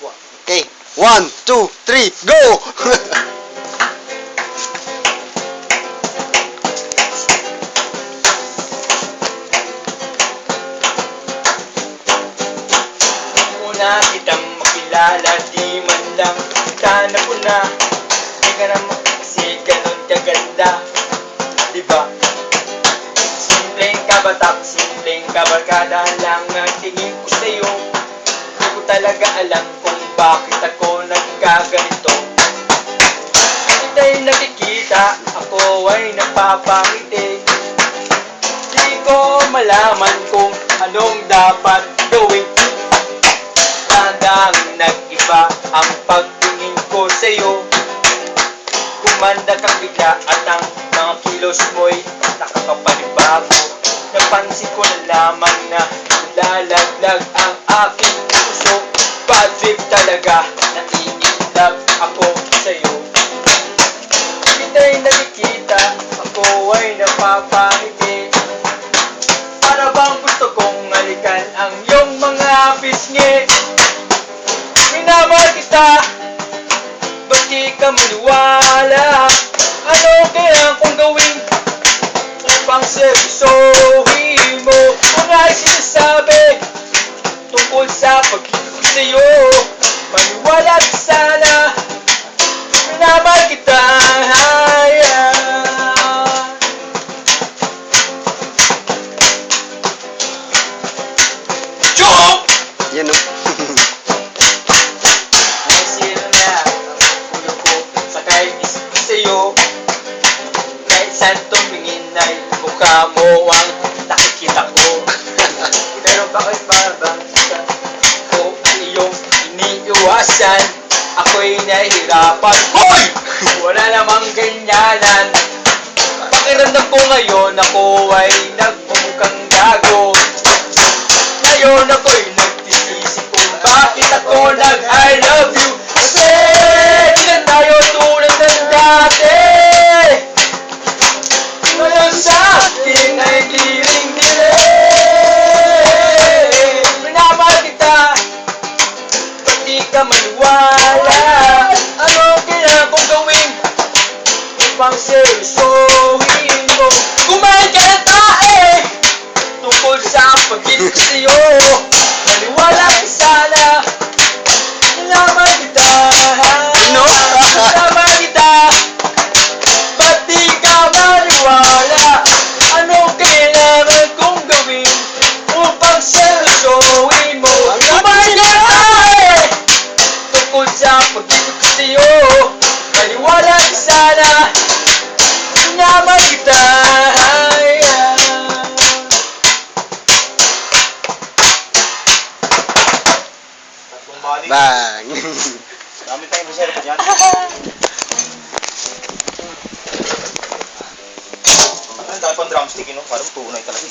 Okay. 1, 2, 3, go! Una kitang makilala, di man lang kita na puna. Di ka naman kasi ganun kaganda, diba? Simpleng kabatak, simpleng kabarkada lang ang tingin ko sa'yo. Di ko talaga alam kung bakit ako nagkaganito. Kita'y nakikita, ako ay napapangiti. Di ko malaman kung anong dapat gawin. Tandang nag-iba ang pagtingin ko sa'yo. Kumanda kang bigla at ang mga kilos mo'y nakakapanibago. Napansin ko na lamang na lalaglag ang aking puso. Bad trip talaga, naiinlove ako sa'yo. Kita'y nakikita, ako ay napapangiti. Para bang gusto kong halikan ang iyong mga pisngi. Minamahal kita, ba't di ka maniwala? Ano kaya kung gawin upang seryosohin mo mga sinasabi tungkol sa pag-ibig ko sa'yo? Maniwala ka sana, minamahal kita. Chop! Yan o. Ay sino na ang ulo ko sa kainis sa'yo. Kahit saan tumingin ay mukha mo ang nakikita ko. Pero bakit parang ko ang iyong iniiwasan? Ako'y nahihirapan. Hoy! Wala namang ganyanan. Pakiramdam ko ngayon ako ay nagmumukhang gago. Ngayon ako'y nagtisisi kung bakit ako nag-I love you. Kasi di na tayo tulad ng dati. Ngayon sa akin ay diring-dire. Minamahal kita, ba't di ka maniwala? Ano kaya kung gawin upang seryosohin mo? Kumain ka ng tae tungkol sa pag-ibig ko sa'yo. Maniwala ka sana, minamahal kita. No? Minamahal kita, ba't di ka maniwala? Ano kailangan kong gawin upang seryosohin mo? Kumain ka ng tae tungkol sa pag-ibig ko sa'yo. Maniwala ka sana, minamahal kita. Bang! Dami tayong reserve dyan. Ang dami pang drumstick, no? Parang tunay talaga.